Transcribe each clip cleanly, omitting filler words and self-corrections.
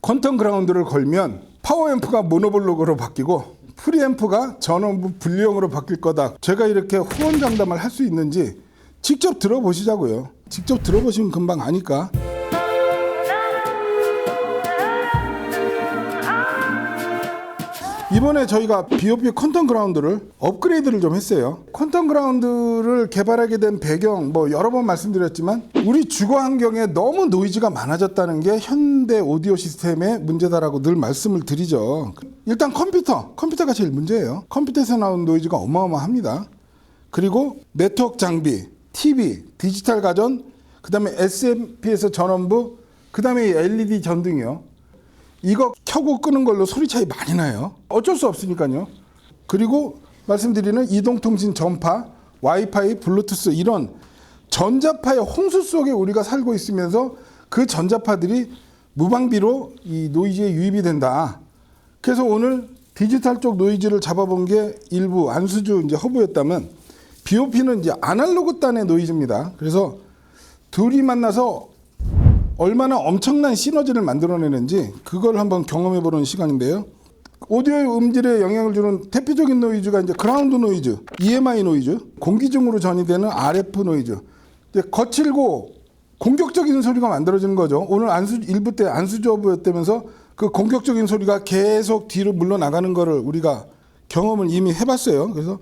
퀀텀 그라운드를 걸면 파워앰프가 모노블록으로 바뀌고 프리앰프가 전원부 분리형으로 바뀔 거다. 제가 이렇게 후원장담을 할 수 있는지 직접 들어보시자고요. 직접 들어보시면 금방 아니까. 이번에 저희가 BOP 퀀텀 그라운드를 업그레이드를 좀 했어요. 퀀텀 그라운드를 개발하게 된 배경 뭐 여러 번 말씀드렸지만 우리 주거 환경에 너무 노이즈가 많아졌다는 게 현대 오디오 시스템의 문제다라고 늘 말씀을 드리죠. 일단 컴퓨터가 제일 문제예요. 컴퓨터에서 나온 노이즈가 어마어마합니다. 그리고 네트워크 장비, TV, 디지털 가전, 그 다음에 SMP에서 전원부, 그 다음에 LED 전등이요. 이거 켜고 끄는 걸로 소리 차이 많이 나요. 어쩔 수 없으니까요. 그리고 말씀드리는 이동통신 전파, 와이파이, 블루투스 이런 전자파의 홍수 속에 우리가 살고 있으면서 그 전자파들이 무방비로 이 노이즈에 유입이 된다. 그래서 오늘 디지털 쪽 노이즈를 잡아본 게 일부 안수주 이제 허브였다면 BOP는 이제 아날로그 단의 노이즈입니다. 그래서 둘이 만나서 얼마나 엄청난 시너지를 만들어내는지 그걸 한번 경험해보는 시간인데요. 오디오의 음질에 영향을 주는 대표적인 노이즈가 이제 그라운드 노이즈, EMI 노이즈, 공기중으로 전이되는 RF 노이즈. 이제 거칠고 공격적인 소리가 만들어지는 거죠. 오늘 일부 때 안수조업이었다면서 그 공격적인 소리가 계속 뒤로 물러나가는 거를 우리가 경험을 이미 해봤어요. 그래서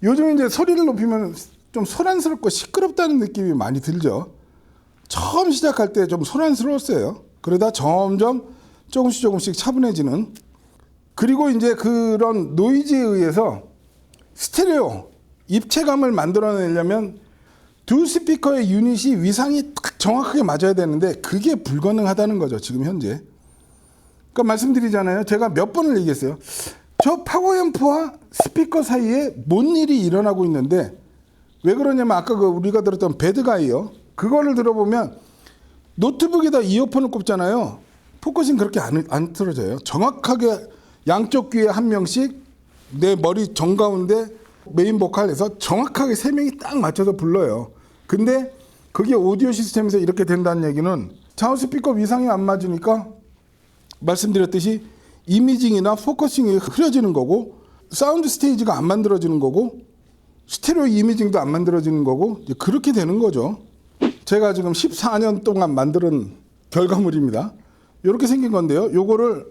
요즘 이제 소리를 높이면 좀 소란스럽고 시끄럽다는 느낌이 많이 들죠. 처음 시작할 때 좀 소란스러웠어요. 그러다 점점 조금씩 차분해지는. 그리고 이제 그런 노이즈에 의해서 스테레오, 입체감을 만들어내려면 두 스피커의 유닛이 위상이 딱 정확하게 맞아야 되는데 그게 불가능하다는 거죠, 지금 현재. 그러니까 말씀드리잖아요. 제가 몇 번을 얘기했어요. 저 파워앰프와 스피커 사이에 뭔 일이 일어나고 있는데 왜 그러냐면 아까 그 우리가 들었던 배드가이요. 그거를 들어보면 노트북에다 이어폰을 꼽잖아요. 포커싱 그렇게 안 틀어져요. 정확하게 양쪽 귀에 한 명씩 내 머리 정가운데 메인 보컬에서 정확하게 세 명이 딱 맞춰서 불러요. 근데 그게 오디오 시스템에서 이렇게 된다는 얘기는 사운드 스피커 위상이 안 맞으니까 말씀드렸듯이 이미징이나 포커싱이 흐려지는 거고 사운드 스테이지가 안 만들어지는 거고 스테레오 이미징도 안 만들어지는 거고 그렇게 되는 거죠. 제가 지금 14년 동안 만든 결과물입니다. 이렇게 생긴 건데요. 요거를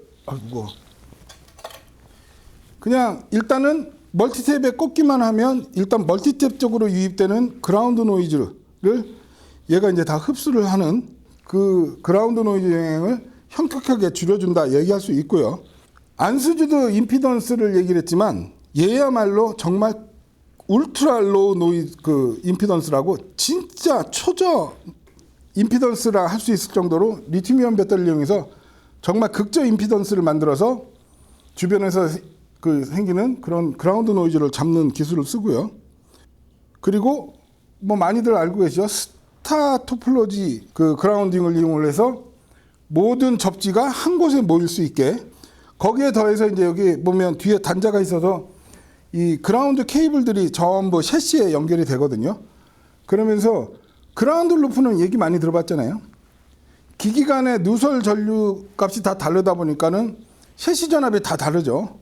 그냥 일단은 멀티탭에 꽂기만 하면 일단 멀티탭 쪽으로 유입되는 그라운드 노이즈를 얘가 이제 다 흡수를 하는 그 그라운드 노이즈 영향을 현격하게 줄여준다 얘기할 수 있고요. 안수주도 임피던스를 얘기를 했지만 얘야말로 정말 울트라 로우 노이즈 그 임피던스라고 진짜 초저 임피던스라 할 수 있을 정도로 리튬이온 배터리를 이용해서 정말 극저 임피던스를 만들어서 주변에서 그 생기는 그런 그라운드 노이즈를 잡는 기술을 쓰고요. 그리고 뭐 많이들 알고 계시죠? 스타 토폴로지 그 그라운딩을 이용을 해서 모든 접지가 한 곳에 모일 수 있게 거기에 더해서 이제 여기 보면 뒤에 단자가 있어서 이 그라운드 케이블들이 전부 셰시에 연결이 되거든요. 그러면서 그라운드 루프는 얘기 많이 들어봤잖아요. 기기 간의 누설 전류 값이 다 다르다 보니까는 셰시 전압이 다 다르죠.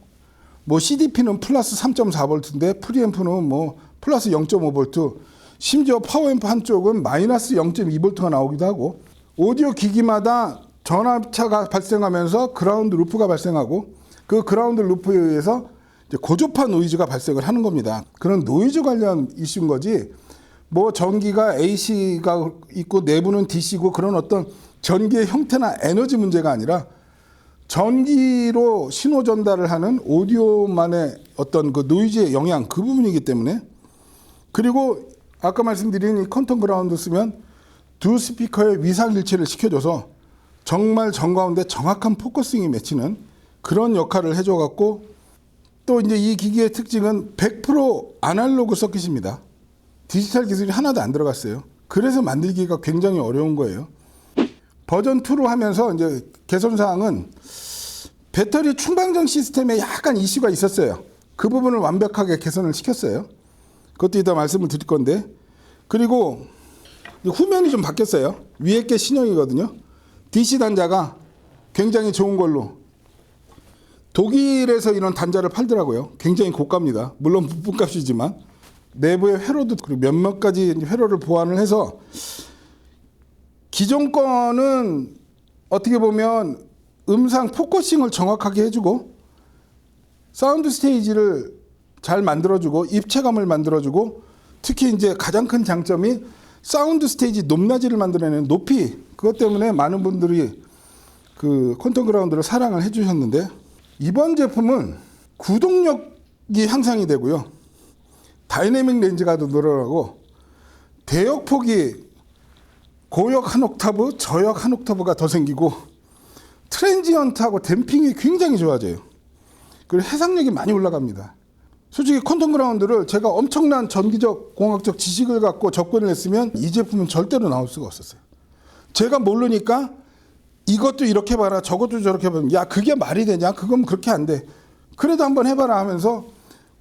뭐 CDP는 플러스 3.4V인데 프리앰프는 뭐 플러스 0.5V, 심지어 파워앰프 한쪽은 마이너스 0.2V가 나오기도 하고 오디오 기기마다 전압차가 발생하면서 그라운드 루프가 발생하고 그 그라운드 루프에 의해서 이제 고조파 노이즈가 발생을 하는 겁니다. 그런 노이즈 관련 이슈인 거지 뭐 전기가 AC가 있고 내부는 DC고 그런 어떤 전기의 형태나 에너지 문제가 아니라 전기로 신호 전달을 하는 오디오만의 어떤 그 노이즈의 영향 그 부분이기 때문에 그리고 아까 말씀드린 이 퀀텀 그라운드 쓰면 두 스피커의 위상일치를 시켜줘서 정말 정가운데 정확한 포커싱이 맺히는 그런 역할을 해줘갖고 또 이제 이 기기의 특징은 100% 아날로그 서킷입니다. 디지털 기술이 하나도 안 들어갔어요. 그래서 만들기가 굉장히 어려운 거예요. 버전 2로 하면서 이제 개선 사항은 배터리 충방전 시스템에 약간 이슈가 있었어요. 그 부분을 완벽하게 개선을 시켰어요. 그것도 이따 말씀을 드릴 건데 그리고 후면이 좀 바뀌었어요. 위에 게 신형이거든요. DC 단자가 굉장히 좋은 걸로 독일에서 이런 단자를 팔더라고요. 굉장히 고가입니다. 물론 부품값이지만 내부의 회로도 그리고 몇몇 가지 회로를 보완을 해서 기존 거는 어떻게 보면 음상 포커싱을 정확하게 해주고 사운드 스테이지를 잘 만들어주고 입체감을 만들어주고 특히 이제 가장 큰 장점이 사운드 스테이지 높낮이를 만들어내는 높이, 그것 때문에 많은 분들이 그 퀀텀 그라운드를 사랑을 해주셨는데, 이번 제품은 구동력이 향상이 되고요, 다이내믹 렌즈가 더 늘어나고 대역폭이 고역 한 옥타브, 저역 한 옥타브가 더 생기고 트랜지언트하고 댐핑이 굉장히 좋아져요. 그리고 해상력이 많이 올라갑니다. 솔직히 퀀텀 그라운드를 제가 엄청난 전기적 공학적 지식을 갖고 접근을 했으면 이 제품은 절대로 나올 수가 없었어요. 제가 모르니까 이것도 이렇게 봐라, 저것도 저렇게 봐라. 야, 그게 말이 되냐? 그건 그렇게 안 돼. 그래도 한번 해봐라 하면서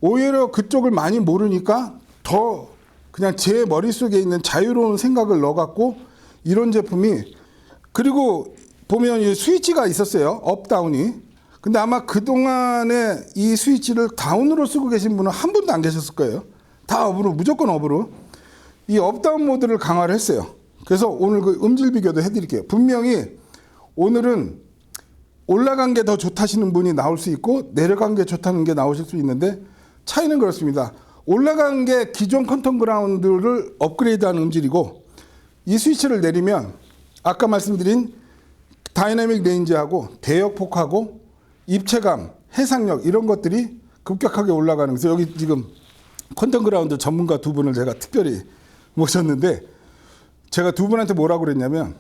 오히려 그쪽을 많이 모르니까 더 그냥 제 머릿속에 있는 자유로운 생각을 넣어갖고 이런 제품이, 그리고 보면 이 스위치가 있었어요. 업, 다운이. 근데 아마 그동안에 이 스위치를 다운으로 쓰고 계신 분은 한 분도 안 계셨을 거예요. 다 업으로, 무조건 업으로. 이 업다운 모드를 강화를 했어요. 그래서 오늘 그 음질 비교도 해드릴게요. 분명히 오늘은 올라간 게 더 좋다시는 분이 나올 수 있고 내려간 게 좋다는 게 나오실 수 있는데 차이는 그렇습니다. 올라간 게 기존 퀀텀 그라운드를 업그레이드한 음질이고, 이 스위치를 내리면 아까 말씀드린 다이내믹 레인지하고 대역폭하고 입체감, 해상력 이런 것들이 급격하게 올라가는, 그래서 여기 지금 퀀텀 그라운드 전문가 두 분을 제가 특별히 모셨는데, 제가 두 분한테 뭐라고 그랬냐면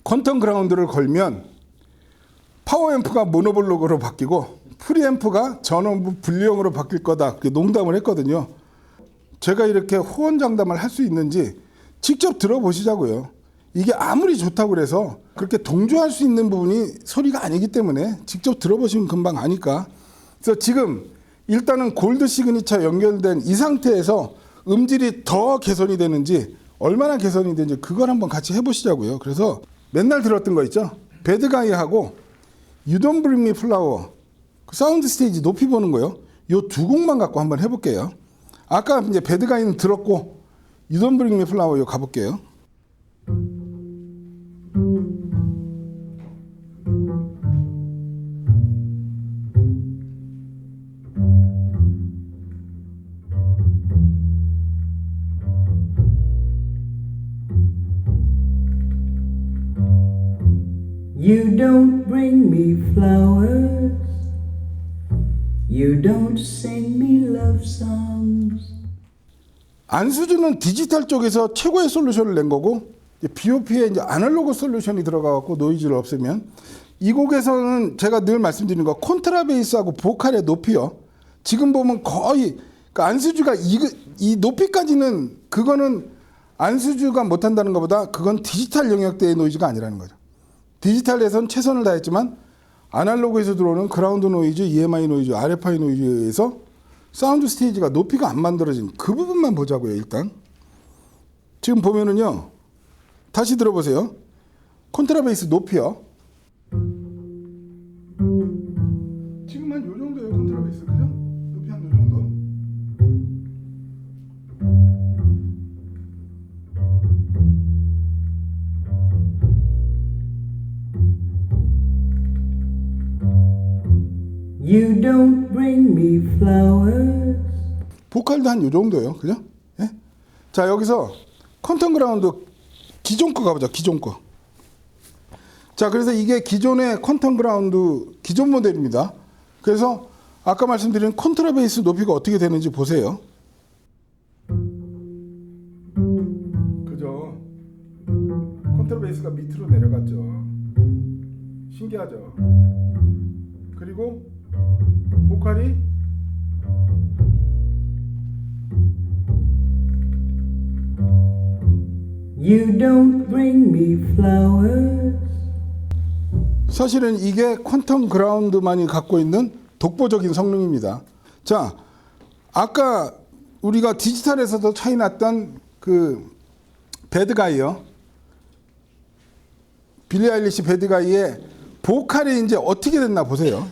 퀀텀 그라운드를 걸면 파워앰프가 모노블록으로 바뀌고 프리앰프가 전원부 분리형으로 바뀔 거다, 그렇게 농담을 했거든요. 제가 이렇게 호언장담을 할 수 있는지 직접 들어보시자고요. 이게 아무리 좋다고 그래서 그렇게 동조할 수 있는 부분이 소리가 아니기 때문에 직접 들어보시면 금방 아니까. 그래서 지금 일단은 골드 시그니처 연결된 이 상태에서 음질이 더 개선이 되는지, 얼마나 개선이 되는지 그걸 한번 같이 해보시자고요. 그래서 맨날 들었던 거 있죠. 배드가이하고 You Don't Bring Me Flower, 그 사운드 스테이지 높이 보는 거요. 요 두 곡만 갖고 한번 해볼게요. 아까 이제 배드가이는 들었고 You Don't Bring Me Flower 요 가볼게요. You don't bring me flowers. You don't sing me love songs. 안수주는 디지털 쪽에서 최고의 솔루션을 낸 거고, BOP에 이제 아날로그 솔루션이 들어가갖고 노이즈를 없애면, 이 곡에서는 제가 늘 말씀드리는 거 콘트라베이스하고 보컬의 높이요. 지금 보면 거의 그러니까 안수주가 이 높이까지는 그거는 안수주가 못한다는 것보다 그건 디지털 영역대의 노이즈가 아니라는 거죠. 디지털에선 최선을 다했지만 아날로그에서 들어오는 그라운드 노이즈, EMI 노이즈, RFI 노이즈에서 사운드 스테이지가 높이가 안 만들어진 그 부분만 보자고요. 일단 지금 보면은요, 다시 들어보세요. 콘트라베이스 높이요. 지금 한 요 정도예요. 콘트라베이스, 그죠? 높이 한 요 정도. You don't bring me flowers. 보컬도 한 요 정도예요. 그죠? 예? 자, 여기서 퀀텀 그라운드 기존 거 가보자. 기존 거. 자, 그래서 이게 기존의 퀀텀 그라운드 기존 모델입니다. 그래서 아까 말씀드린 콘트라베이스 높이가 어떻게 되는지 보세요. 그죠? 콘트라베이스가 밑으로 내려갔죠. 신기하죠? 그리고 보컬이 You don't bring me flowers. 사실은 이게 퀀텀 그라운드만이 갖고 있는 독보적인 성능입니다. 자, 아까 우리가 디지털에서도 차이 났던 그 배드가이요. 빌리 아일리시 배드가이의 보컬이 이제 어떻게 됐나 보세요.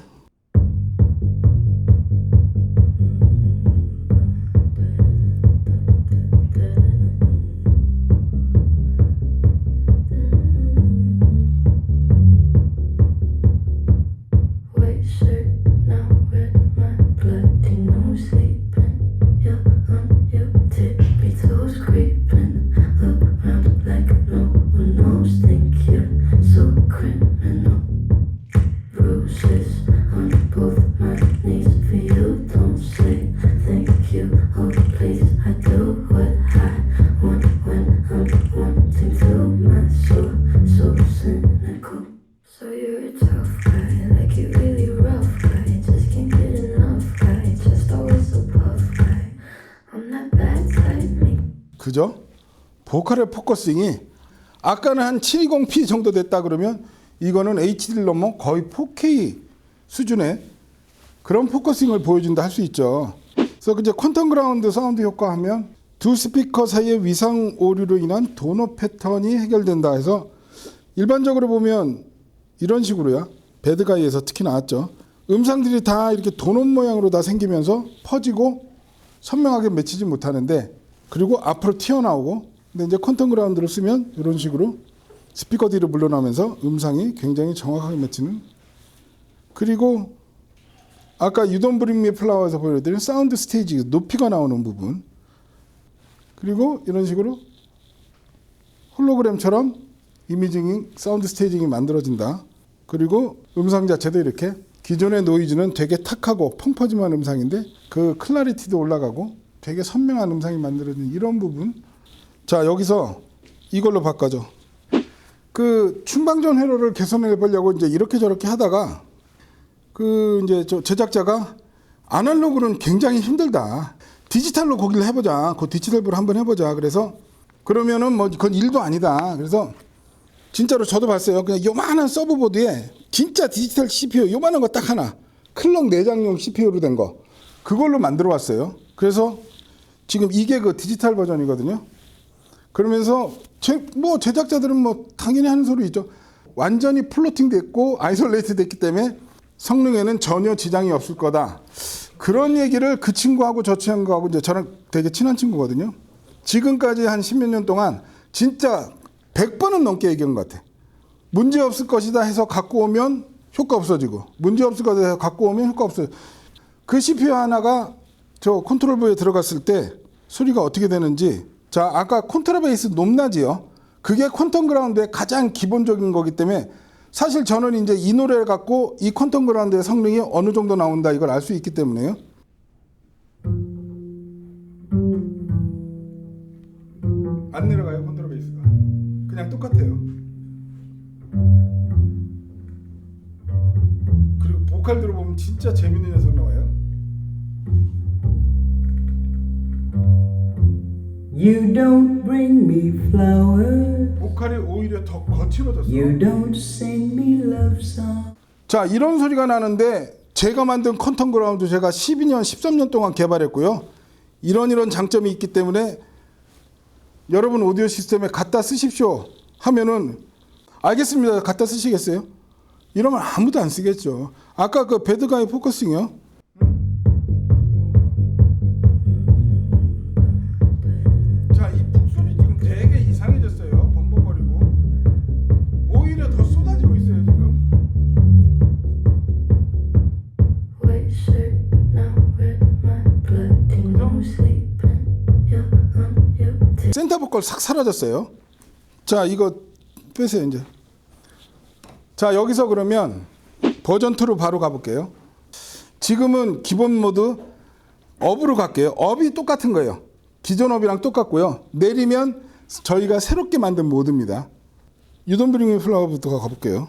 So you're a tough guy, like you really rough guy. Just can't get enough guy, just always so puff guy. I'm that bad type, me. 그죠? 보컬의 포커싱이 아까는 한 720p 정도 됐다 그러면 이거는 HD를 넘어 거의 4K 수준의 그런 포커싱을 보여준다 할 수 있죠. 그래서 이제 퀀텀 그라운드 사운드 효과 하면 두 스피커 사이의 위상 오류로 인한 도너 패턴이 해결된다 해서 일반적으로 보면 이런 식으로요. 배드가이에서 특히 나왔죠. 음상들이 다 이렇게 도넛 모양으로 다 생기면서 퍼지고 선명하게 맺히지 못하는데 그리고 앞으로 튀어나오고 근데 이제 퀀텀 그라운드를 쓰면 이런 식으로 스피커 뒤로 물러나면서 음상이 굉장히 정확하게 맺히는 그리고 아까 You Don't Bring Me Flower에서 보여드린 사운드 스테이지 높이가 나오는 부분 그리고 이런 식으로 홀로그램처럼 이미징이 사운드 스테이징이 만들어진다. 그리고 음상 자체도 이렇게 기존의 노이즈는 되게 탁하고 펑퍼짐한 음상인데 그 클래리티도 올라가고 되게 선명한 음상이 만들어지는 이런 부분. 자 여기서 이걸로 바꿔줘. 그 충방전 회로를 개선해 보려고 이제 이렇게 저렇게 하다가 그 이제 저 제작자가 아날로그는 굉장히 힘들다. 디지털로 거기를 해보자. 그 디지털로 한번 해보자. 그래서 그러면은 뭐 그건 일도 아니다. 그래서 진짜로 저도 봤어요. 그냥 요만한 서브보드에 진짜 디지털 CPU 요만한 거 딱 하나 클럭 내장용 CPU로 된 거 그걸로 만들어 왔어요. 그래서 지금 이게 그 디지털 버전이거든요. 그러면서 뭐 제작자들은 뭐 당연히 하는 소리 있죠. 완전히 플로팅 됐고 아이솔레이트 됐기 때문에 성능에는 전혀 지장이 없을 거다. 그런 얘기를 그 친구하고 저 친구하고 이제 저랑 되게 친한 친구거든요. 지금까지 한 10몇 년 동안 진짜 100번은 넘게 얘기한 것 같아. 문제 없을 것이다 해서 갖고 오면 효과 없어지고 문제 없을 것이다 해서 갖고 오면 효과 없어지고 그 CPU 하나가 저 컨트롤부에 들어갔을 때 소리가 어떻게 되는지 자 아까 콘트라베이스 높낮이요. 그게 퀀텀 그라운드의 가장 기본적인 거기 때문에 사실 저는 이제 이 노래를 갖고 이 퀀텀 그라운드의 성능이 어느 정도 나온다 이걸 알 수 있기 때문에요. 안 내려가요 콘트라베이스가. 그냥 똑같아요. 그리고 보컬 들어보면 진짜 재밌는 녀석 나와요. You don't bring me flowers. 보컬이 오히려 더 거칠어졌어. You don't sing me love songs. 자 이런 소리가 나는데 제가 만든 퀀텀 그라운드 제가 12년 13년 동안 개발했고요. 이런 장점이 있기 때문에 여러분 오디오 시스템에 갖다 쓰십시오 하면은 알겠습니다. 갖다 쓰시겠어요? 이러면 아무도 안 쓰겠죠. 아까 그 배드가이 포커싱이요. 자, 이 북소리 지금 되게 이상해졌어요. 벙벙거리고. 오히려 더 쏟아지고 있어요, 지금. White shirt, now red, my blood, ain't no sleeping. You're on your tape. 센터 보컬 싹 사라졌어요. 자, 이거 빼세요, 이제. 자, 여기서 그러면 버전 2로 바로 가볼게요. 지금은 기본 모드 업으로 갈게요. 업이 똑같은 거예요. 기존 업이랑 똑같고요. 내리면 저희가 새롭게 만든 모드입니다. 유돈브링 플라워부터 가볼게요.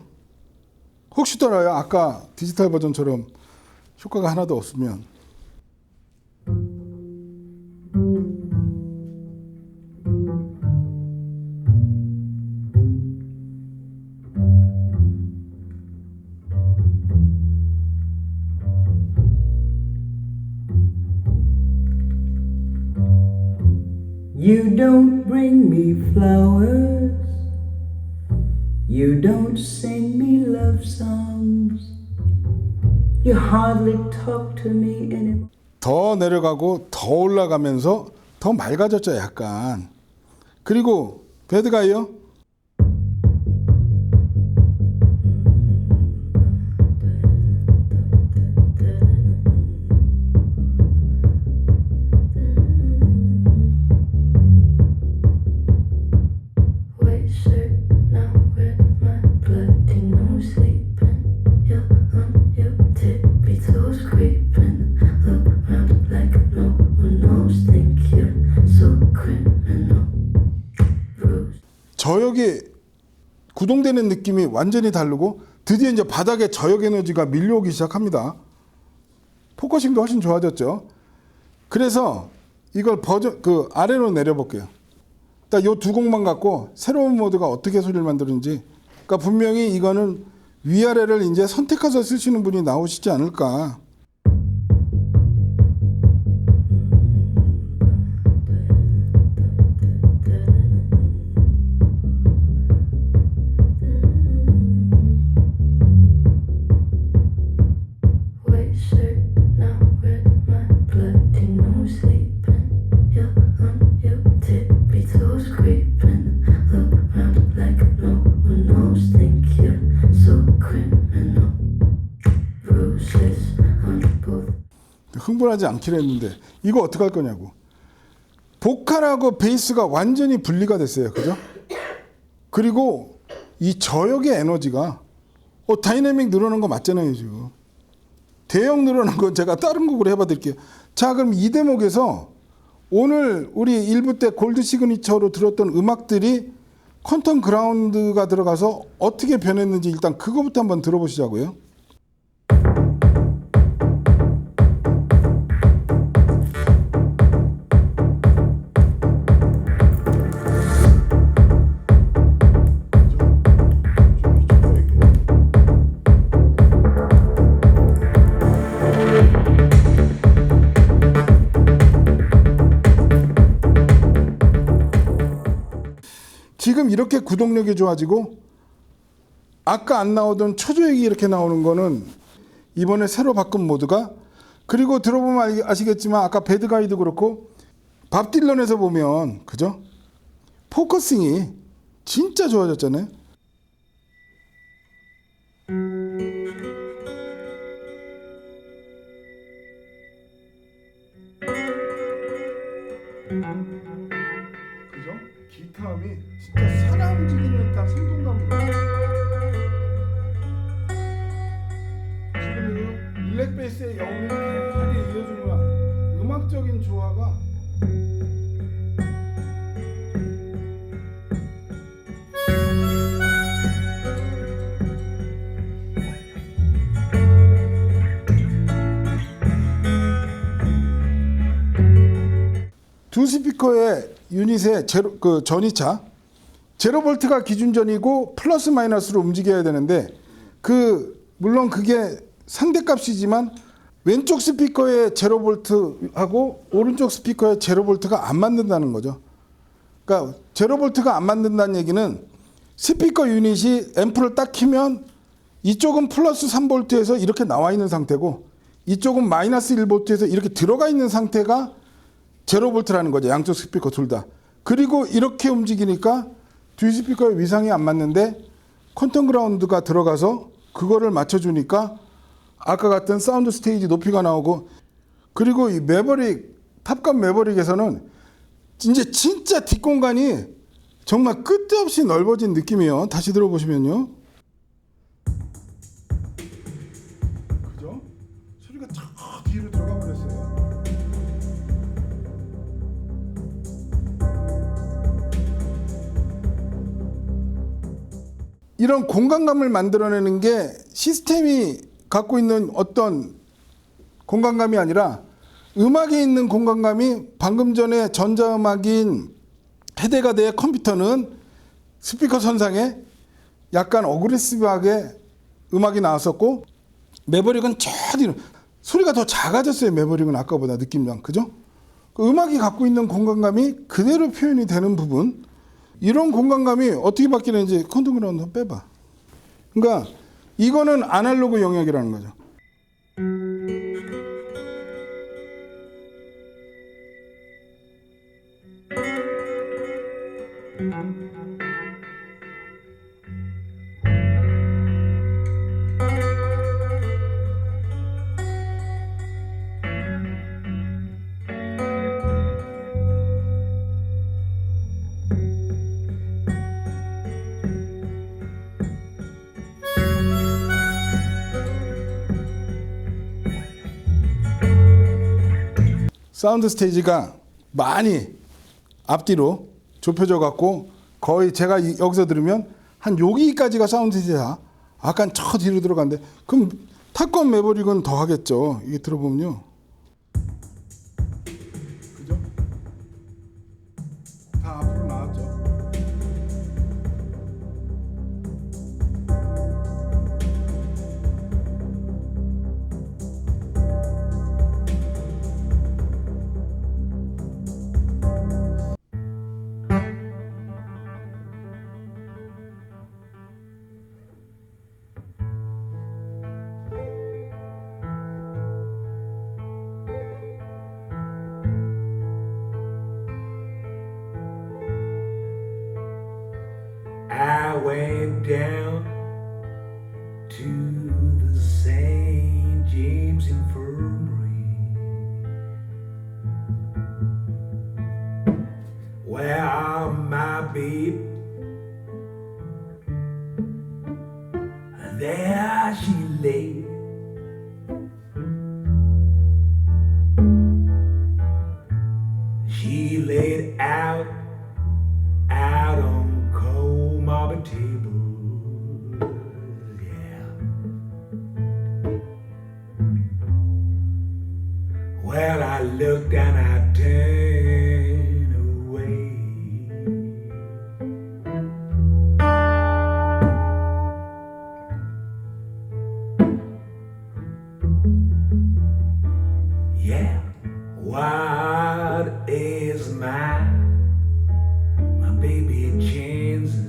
혹시 따라요 아까 디지털 버전처럼 효과가 하나도 없으면 You don't bring me flowers. You don't sing me love songs. You hardly talk to me anymore. 더 내려가고 더 올라가면서 더 맑아졌죠, 약간. 그리고 배드가이요. White shirt now with my bloody nose sleeping. You're on your tippy toes creeping. Look around like no one knows. Think you're so criminal. Bruised. 저역이 구동되는 느낌이 완전히 다르고 드디어 이제 바닥에 저역 에너지가 밀려오기 시작합니다. 포커싱도 훨씬 좋아졌죠. 그래서 이걸 버전 아래로 내려볼게요. 딱 요 두 곡만 갖고 새로운 모드가 어떻게 소리를 만드는지. 그러니까 분명히 이거는 위아래를 이제 선택해서 쓰시는 분이 나오시지 않을까. White shirt now with my bloody nose sleeping. You're on your tippy toes creeping. Look around like no one knows. Think you're so criminal. Bruises on both. 흥분하지 않기로 했는데 이거 어떻게 할 거냐고. 보컬하고 베이스가 완전히 분리가 됐어요. 그죠? 그리고 이 저역의 에너지가 다이내믹 늘어난 거 맞잖아요, 지금. 대역 늘어난 건 제가 다른 곡으로 해봐 드릴게요. 자, 그럼 이 대목에서 오늘 우리 1부 때 골드 시그니처로 들었던 음악들이 퀀텀 그라운드가 들어가서 어떻게 변했는지 일단 그거부터 한번 들어보시자고요. 지금 이렇게 구동력이 좋아지고 아까 안 나오던 초조액이 이렇게 나오는 거는 이번에 새로 바꾼 모드가, 그리고 들어보면 아시겠지만 아까 배드가이도 그렇고 밥 딜런에서 보면, 그죠? 포커싱이 진짜 좋아졌잖아요. 그죠? 기타음이 진짜 살아 움직이는 듯한 생동감으로. 지금 이 일렉베이스의 영웅이 강하게 이어주는 음악적인 조화가 두 스피커의 유닛의 전이차 제로 볼트가 기준전이고 플러스 마이너스로 움직여야 되는데, 물론 그게 상대값이지만 왼쪽 스피커의 제로 볼트하고 오른쪽 스피커의 제로 볼트가 안 맞는다는 거죠. 그러니까 제로 볼트가 안 맞는다는 얘기는 스피커 유닛이 앰프를 딱 키면 이쪽은 플러스 3볼트에서 이렇게 나와 있는 상태고 이쪽은 마이너스 1볼트에서 이렇게 들어가 있는 상태가 제로 볼트라는 거죠. 양쪽 스피커 둘 다. 그리고 이렇게 움직이니까 두 스피커의 위상이 안 맞는데 퀀텀 그라운드가 들어가서 그거를 맞춰주니까 아까 같은 사운드 스테이지 높이가 나오고, 그리고 이 매버릭, 탑건 매버릭에서는 이제 진짜 뒷공간이 정말 끝도 없이 넓어진 느낌이에요. 다시 들어보시면요. 그죠? 소리가 저 뒤로 들어가 버렸어요. 이런 공간감을 만들어내는 게 시스템이 갖고 있는 어떤 공간감이 아니라 음악에 있는 공간감이, 방금 전에 전자음악인 헤데가드의 컴퓨터는 스피커 선상에 약간 어그레시브하게 음악이 나왔었고, 매버릭은 저 뒤로 소리가 더 작아졌어요. 매버릭은 아까보다 느낌상. 그죠? 그 음악이 갖고 있는 공간감이 그대로 표현이 되는 부분, 이런 공간감이 어떻게 바뀌는지 퀀텀 그라운드 한번 빼봐. 그러니까 이거는 아날로그 영역이라는 거죠. 사운드 스테이지가 많이 앞뒤로 좁혀져 갖고 거의 제가 여기서 들으면 한 여기까지가 사운드 스테이지야. 약간 저 뒤로 들어간대. 그럼 탑건 매버릭은 더 하겠죠. 이게 들어보면요. 그죠? 다 앞으로 나왔죠. I went down to the St. James Infirmary where my babe, there she lay. She laid out on cold marble tables, yeah. Well, I looked and I turned away. Yeah, what is my baby chances?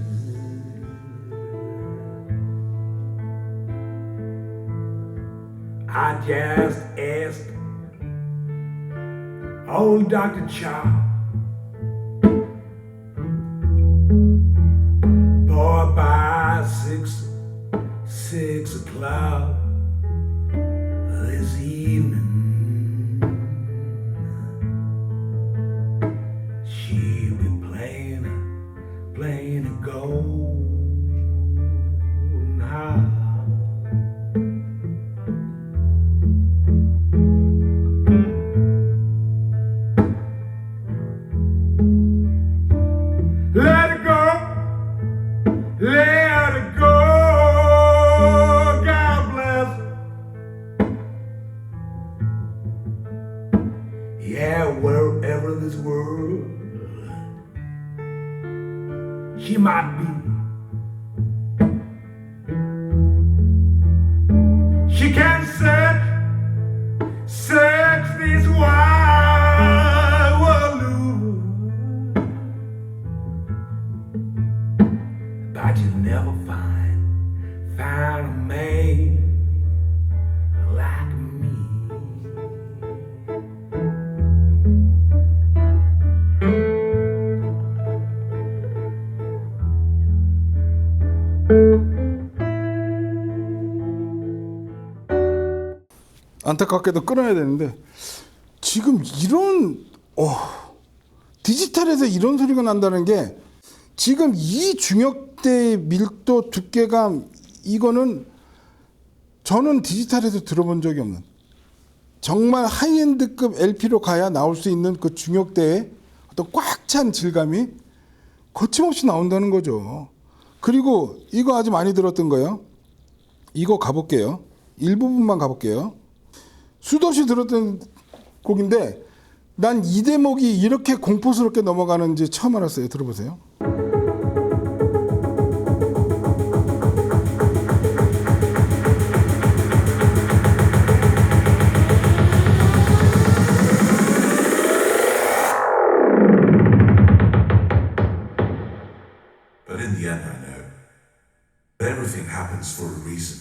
I just asked old Dr. Charles, boy, by 6 o'clock this evening, she'll be playing a gold now. Let it go, let it go, God bless her. Yeah, wherever this world she might be, she can search this wide world over, but you never find a man like me. 안타깝게도 끊어야 되는데 지금 이런 디지털에서 이런 소리가 난다는 게 지금 이 중역대의 밀도 두께감 이거는 저는 디지털에서 들어본 적이 없는 정말 하이엔드급 LP로 가야 나올 수 있는 그 중역대의 어떤 꽉 찬 질감이 거침없이 나온다는 거죠. 그리고 이거 아주 많이 들었던 거예요. 이거 가볼게요. 일부분만 가볼게요. 수도 없이 들었던 곡인데 난 이 대목이 이렇게 공포스럽게 넘어가는지 처음 알았어요. 들어보세요. happens for a reason.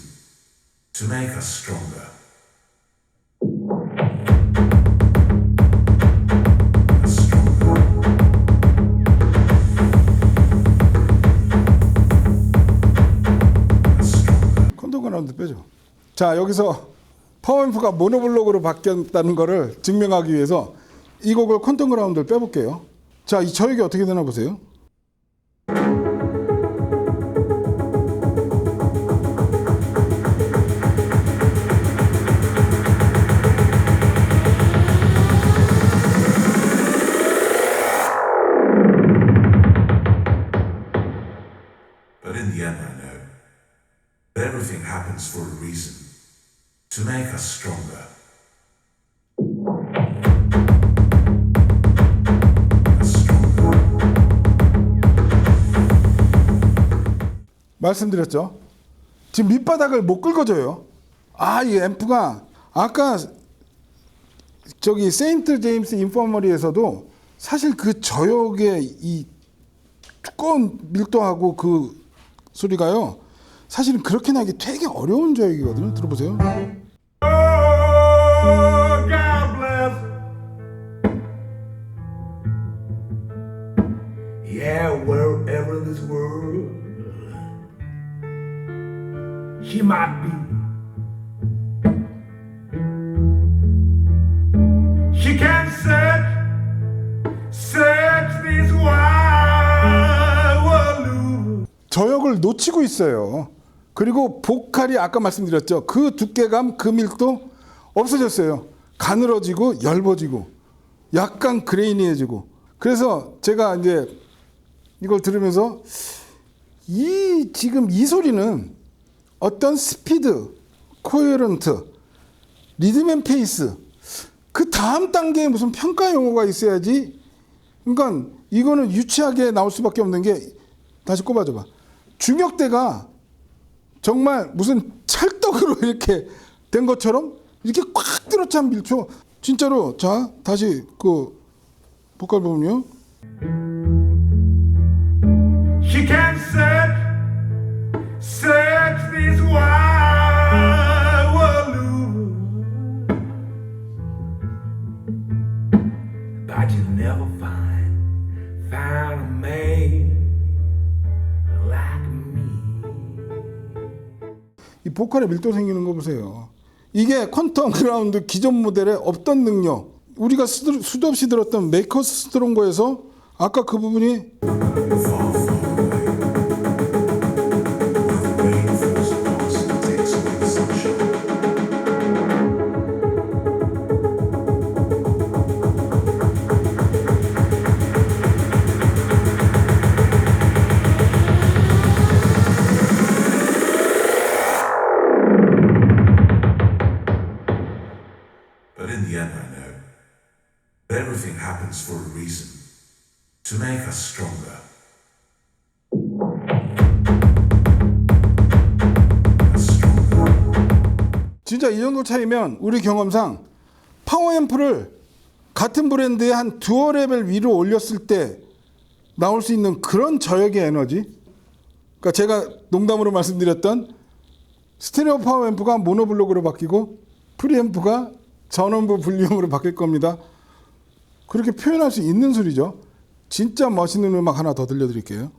To make us stronger. Us stronger. Us stronger. 컨터그라운드 빼죠. 자, 여기서 파워앰프가 모노블록으로 바뀌었다는 거를 증명하기 위해서 이 곡을 컨터그라운드를 빼볼게요. 자, 이 저역이 어떻게 되나 보세요. But in the end, I know that everything happens for a reason. To make us stronger. Us stronger. 말씀드렸죠. 지금 밑바닥을 못 긁어줘요. 아, 이 앰프가 아까 저기 세인트 제임스 인퍼머리에서도 사실 그 저역의 이 두꺼운 밀도하고 그 소리가요. 사실은 그렇게 나기 되게 어려운 저역이거든요. 들어보세요. Oh, God bless. Yeah, wherever in this world she might be, she can search this wide world. 저역을 놓치고 있어요. 그리고 보컬이 아까 말씀드렸죠. 그 두께감, 그 밀도 없어졌어요. 가늘어지고 얇아지고 약간 그레이니해지고. 그래서 제가 이제 이걸 들으면서 지금 이 소리는 어떤 스피드, 코헤런트, 리듬 앤 페이스 그 다음 단계에 무슨 평가 용어가 있어야지. 그러니까 이거는 유치하게 나올 수밖에 없는 게 다시 꼽아줘봐. 중역대가 정말 무슨 찰떡으로 이렇게 된 것처럼 이렇게 꽉 들어찬 밀초. 진짜로. 자, 다시 그 보컬 부분요. She can search this wide world, but you'll never find a man like me. 이 보컬의 밀도 생기는 거 보세요. 이게 컨터그라운드 기존 모델에 없던 능력. 우리가 수도 없이 들었던 메이커스 스트롱거에서 아까 그 부분이 Far, far away. Where the rain falls upon us and takes away the sunshine. But in the end, I know that everything happens for a reason. To make us stronger. Us stronger. 진짜 이 정도 차이면 우리 경험상 파워앰프를 같은 브랜드의 한 두어 레벨 위로 올렸을 때 나올 수 있는 그런 저역의 에너지. 그러니까 제가 농담으로 말씀드렸던 스테레오 파워앰프가 모노블록으로 바뀌고 프리앰프가 전원부 분리형으로 바뀔 겁니다. 그렇게 표현할 수 있는 소리죠. 진짜 멋있는 음악 하나 더 들려드릴게요.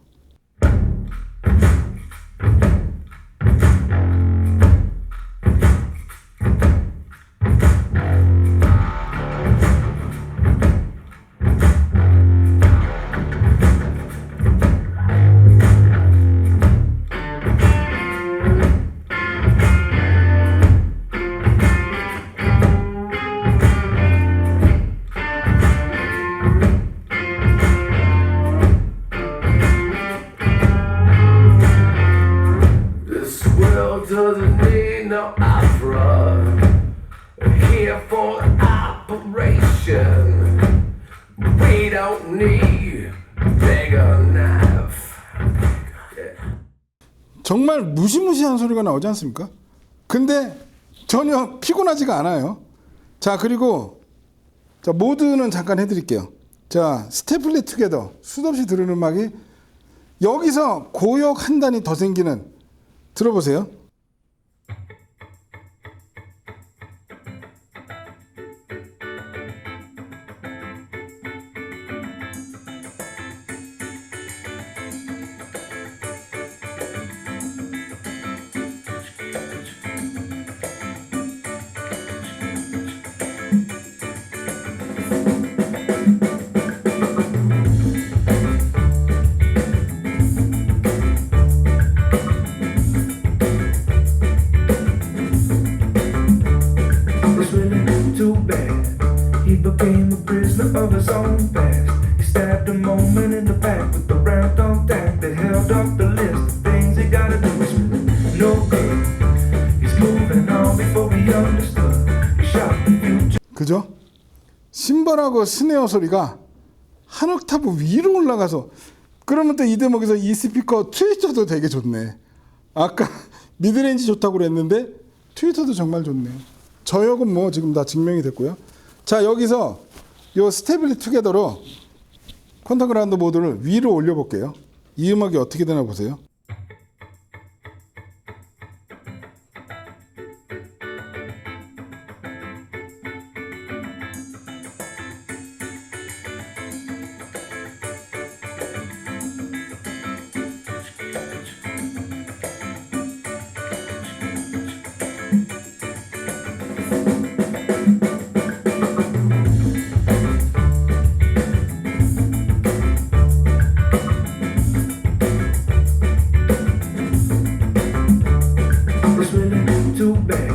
Doesn't need no opera here for operation. We don't need bigger knife. 정말 무시무시한 소리가 나오지 않습니까? 근데 전혀 피곤하지가 않아요. 자, 그리고 자, 모드는 잠깐 해드릴게요. 자, 스테플리 투게더 수도 없이 들은 음악이 여기서 고역 한 단이 더 생기는 들어보세요. It's really too bad. He became a prisoner of his own past. He stabbed a moment in the back with the round on that held up the list of things he gotta do. It's really no good. He's moving on before he understood. He shot the future. 그죠? 심벌하고 스네어 소리가 한 옥타브 위로 올라가서 그러면 또 이 대목에서 이 스피커 트위터도 되게 좋네. 아까 미드레인지 좋다고 그랬는데 트위터도 정말 좋네요. 저역은 뭐 지금 다 증명이 됐고요. 자, 여기서 요 스테빌리 투게더로 퀀텀 그라운드 모드를 위로 올려볼게요. 이 음악이 어떻게 되나 보세요. It's really too bad.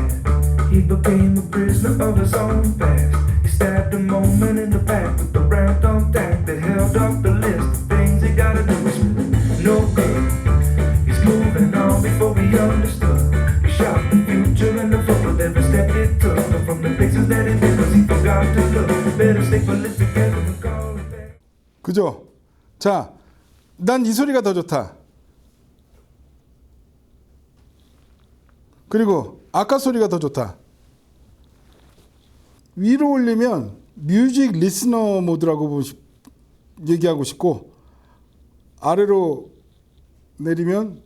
He became a prisoner of his own past. He stabbed a moment in the back with the round on that held up the list of things he gotta do. It's really no good. He's moving on before he understood. He shot the future in the foot with every step he took. But from the places that he did, 'cause he forgot to look. Better stay fully together and call it back. 그죠? 자, 난 이 소리가 더 좋다. 그리고 아까 소리가 더 좋다. 위로 올리면 뮤직 리스너 모드라고 얘기하고 싶고, 아래로 내리면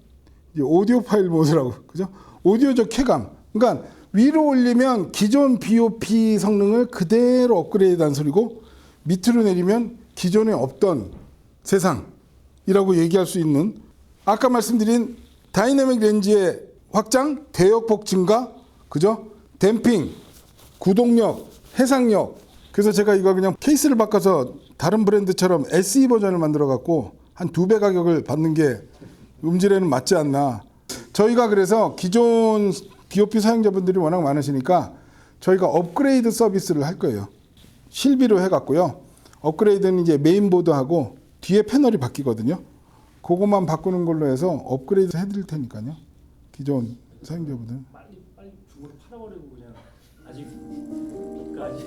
이제 오디오 파일 모드라고, 그죠? 오디오적 쾌감. 그러니까 위로 올리면 기존 BOP 성능을 그대로 업그레이드한 소리고, 밑으로 내리면 기존에 없던 세상이라고 얘기할 수 있는, 아까 말씀드린 다이내믹 렌즈의 확장, 대역폭 증가, 그죠? 댐핑, 구동력, 해상력. 그래서 제가 이거 그냥 케이스를 바꿔서 다른 브랜드처럼 SE 버전을 만들어 갖고 한 2배 가격을 받는 게 음질에는 맞지 않나. 저희가 그래서 기존 BOP 사용자분들이 워낙 많으시니까 저희가 업그레이드 서비스를 할 거예요. 실비로 해갖고요. 업그레이드는 이제 메인보드하고 뒤에 패널이 바뀌거든요. 그것만 바꾸는 걸로 해서 업그레이드 해드릴 테니까요. 기존 사용자분들. 빨리 중고로 팔아버리고 그냥 아직까지